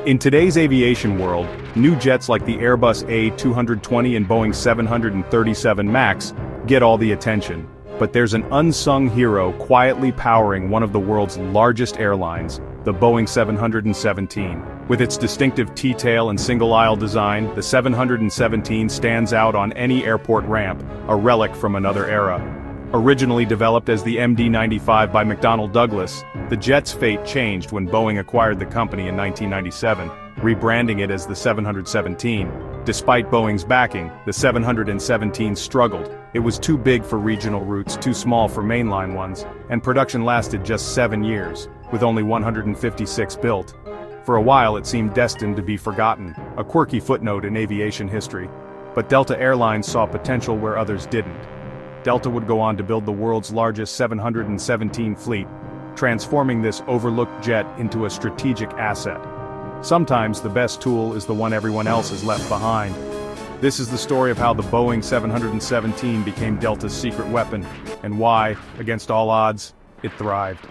In today's aviation world, new jets like the Airbus A220 and Boeing 737 MAX get all the attention. But there's an unsung hero quietly powering one of the world's largest airlines, the Boeing 717. With its distinctive T-tail and single-aisle design, the 717 stands out on any airport ramp, a relic from another era. Originally developed as the MD-95 by McDonnell Douglas, the jet's fate changed when Boeing acquired the company in 1997, rebranding it as the 717. Despite Boeing's backing, the 717 struggled. It was too big for regional routes, too small for mainline ones, and production lasted just 7 years, with only 156 built. For a while it seemed destined to be forgotten, a quirky footnote in aviation history. But Delta Airlines saw potential where others didn't. Delta would go on to build the world's largest 717 fleet, transforming this overlooked jet into a strategic asset. Sometimes the best tool is the one everyone else has left behind. This is the story of how the Boeing 717 became Delta's secret weapon, and why, against all odds, it thrived.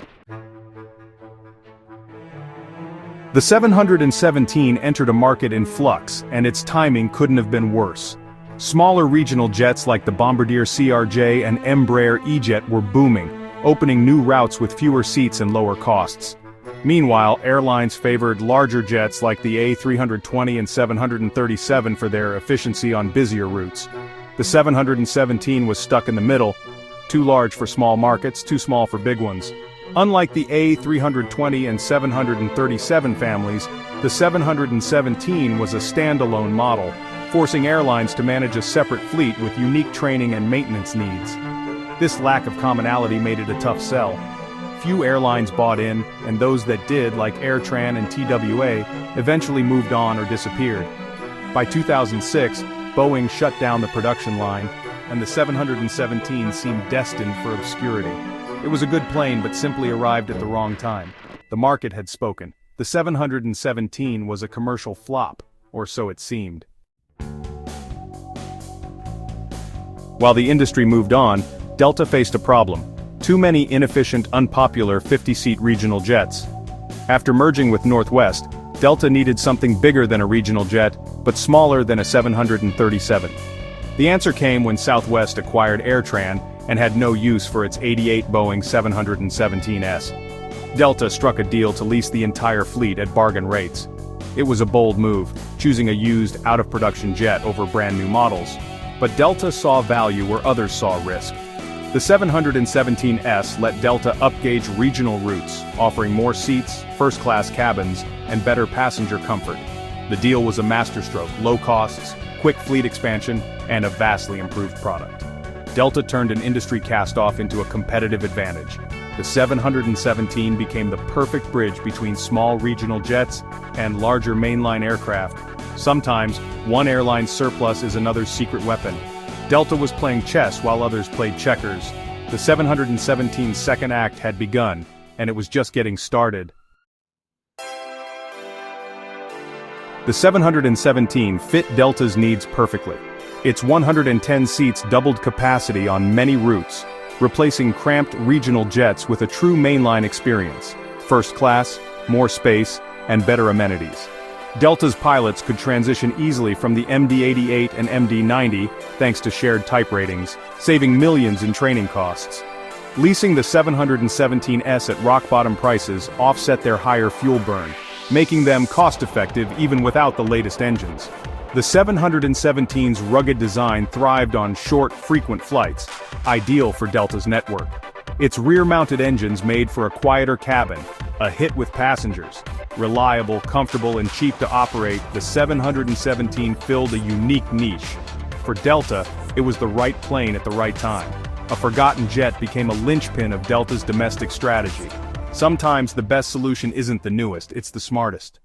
The 717 entered a market in flux, and its timing couldn't have been worse. Smaller regional jets like the Bombardier CRJ and Embraer E-Jet were booming, opening new routes with fewer seats and lower costs. Meanwhile, airlines favored larger jets like the A320 and 737 for their efficiency on busier routes. The 717 was stuck in the middle, too large for small markets, too small for big ones. Unlike the A320 and 737 families, the 717 was a standalone model, forcing airlines to manage a separate fleet with unique training and maintenance needs. This lack of commonality made it a tough sell. Few airlines bought in, and those that did, like AirTran and TWA, eventually moved on or disappeared. By 2006, Boeing shut down the production line, and the 717 seemed destined for obscurity. It was a good plane but simply arrived at the wrong time. The market had spoken. The 717 was a commercial flop, or so it seemed. While the industry moved on, Delta faced a problem. Too many inefficient, unpopular 50-seat regional jets. After merging with Northwest, Delta needed something bigger than a regional jet, but smaller than a 737. The answer came when Southwest acquired AirTran and had no use for its 88 Boeing 717s. Delta struck a deal to lease the entire fleet at bargain rates. It was a bold move, choosing a used, out-of-production jet over brand-new models. But Delta saw value where others saw risk. The 717S let Delta upgauge regional routes, offering more seats, first-class cabins, and better passenger comfort. The deal was a masterstroke: low costs, quick fleet expansion, and a vastly improved product. Delta turned an industry cast-off into a competitive advantage. The 717 became the perfect bridge between small regional jets and larger mainline aircraft. Sometimes, one airline's surplus is another's secret weapon. Delta was playing chess while others played checkers. The 717's second act had begun, and it was just getting started. The 717 fit Delta's needs perfectly. Its 110 seats doubled capacity on many routes, replacing cramped regional jets with a true mainline experience: first class, more space, and better amenities. Delta's pilots could transition easily from the MD-88 and MD-90 thanks to shared type ratings, saving millions in training costs. Leasing the 717S at rock-bottom prices offset their higher fuel burn, making them cost-effective even without the latest engines. The 717's rugged design thrived on short, frequent flights, ideal for Delta's network. Its rear-mounted engines made for a quieter cabin, a hit with passengers. Reliable, comfortable, and cheap to operate, the 717 filled a unique niche. For Delta, it was the right plane at the right time. A forgotten jet became a linchpin of Delta's domestic strategy. Sometimes the best solution isn't the newest, it's the smartest.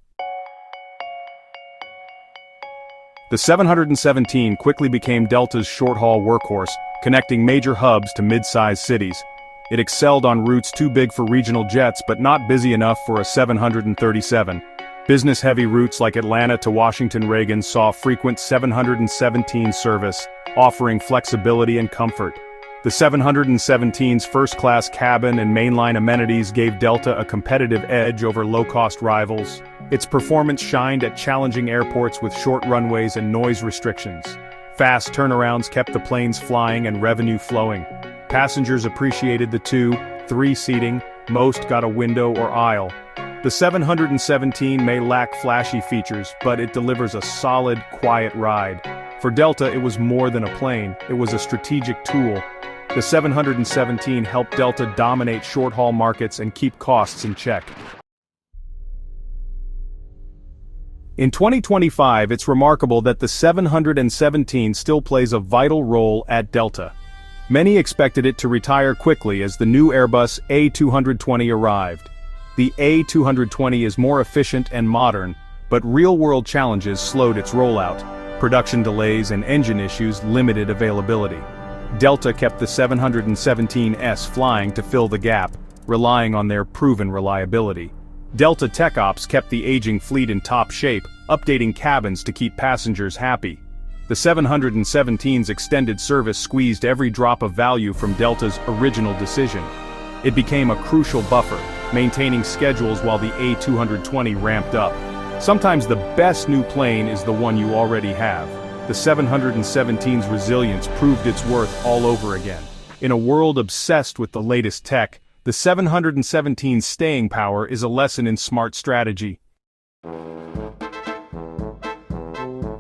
The 717 quickly became Delta's short-haul workhorse, connecting major hubs to mid-sized cities. It excelled on routes too big for regional jets but not busy enough for a 737. Business-heavy routes like Atlanta to Washington Reagan saw frequent 717 service, offering flexibility and comfort. The 717's first-class cabin and mainline amenities gave Delta a competitive edge over low-cost rivals. Its performance shined at challenging airports with short runways and noise restrictions. Fast turnarounds kept the planes flying and revenue flowing. Passengers appreciated the 2-3 seating, most got a window or aisle. The 717 may lack flashy features, but it delivers a solid, quiet ride. For Delta, it was more than a plane, it was a strategic tool. The 717 helped Delta dominate short-haul markets and keep costs in check. In 2025, it's remarkable that the 717 still plays a vital role at Delta. Many expected it to retire quickly as the new Airbus A220 arrived. The A220 is more efficient and modern, but real-world challenges slowed its rollout. Production delays and engine issues limited availability. Delta kept the 717S flying to fill the gap, relying on their proven reliability. Delta Tech Ops kept the aging fleet in top shape, updating cabins to keep passengers happy. The 717's extended service squeezed every drop of value from Delta's original decision. It became a crucial buffer, maintaining schedules while the A220 ramped up. Sometimes the best new plane is the one you already have. The 717's resilience proved its worth all over again. In a world obsessed with the latest tech, the 717's staying power is a lesson in smart strategy.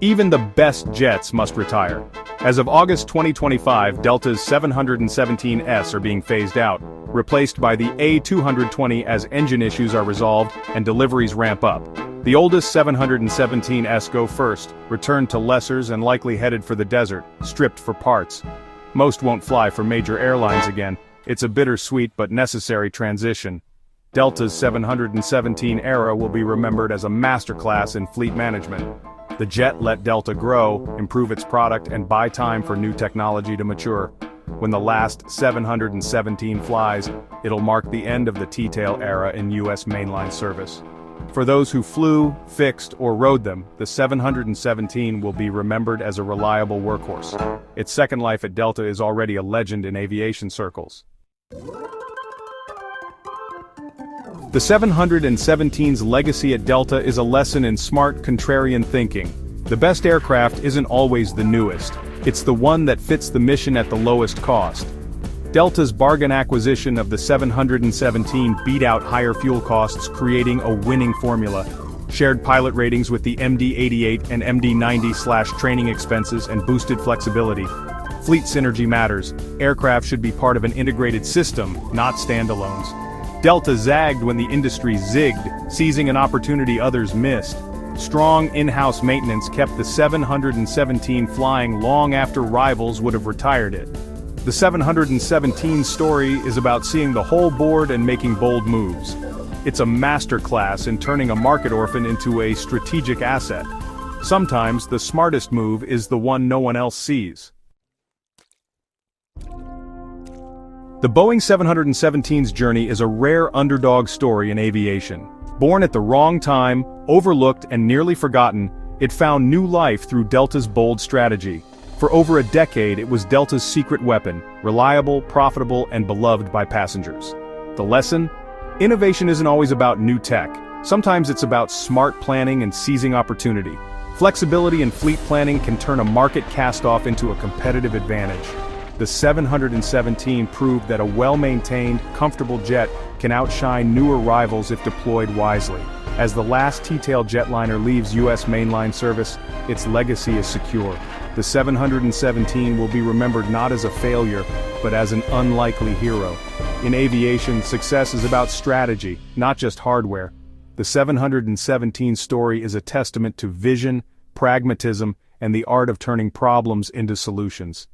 Even the best jets must retire. As of August 2025, Delta's 717S are being phased out, replaced by the A220 as engine issues are resolved and deliveries ramp up. The oldest 717S go first, returned to lessors and likely headed for the desert, stripped for parts. Most won't fly for major airlines again. It's a bittersweet but necessary transition. Delta's 717 era will be remembered as a masterclass in fleet management. The jet let Delta grow, improve its product, and buy time for new technology to mature. When the last 717 flies, it'll mark the end of the T-tail era in U.S. mainline service. For those who flew, fixed, or rode them, the 717 will be remembered as a reliable workhorse. Its second life at Delta is already a legend in aviation circles. The 717's legacy at Delta is a lesson in smart, contrarian thinking. The best aircraft isn't always the newest. It's the one that fits the mission at the lowest cost. Delta's bargain acquisition of the 717 beat out higher fuel costs, creating a winning formula. Shared pilot ratings with the MD-88 and MD-90/training expenses and boosted flexibility. Fleet synergy matters. Aircraft should be part of an integrated system, not standalones. Delta zagged when the industry zigged, seizing an opportunity others missed. Strong in-house maintenance kept the 717 flying long after rivals would have retired it. The 717 story is about seeing the whole board and making bold moves. It's a masterclass in turning a market orphan into a strategic asset. Sometimes the smartest move is the one no one else sees. The Boeing 717's journey is a rare underdog story in aviation. Born at the wrong time, overlooked and nearly forgotten, it found new life through Delta's bold strategy. For over a decade, it was Delta's secret weapon, reliable, profitable, and beloved by passengers. The lesson? Innovation isn't always about new tech. Sometimes it's about smart planning and seizing opportunity. Flexibility in fleet planning can turn a market cast-off into a competitive advantage. The 717 proved that a well-maintained, comfortable jet can outshine newer rivals if deployed wisely. As the last T-tail jetliner leaves U.S. mainline service, its legacy is secure. The 717 will be remembered not as a failure, but as an unlikely hero. In aviation, success is about strategy, not just hardware. The 717 story is a testament to vision, pragmatism, and the art of turning problems into solutions.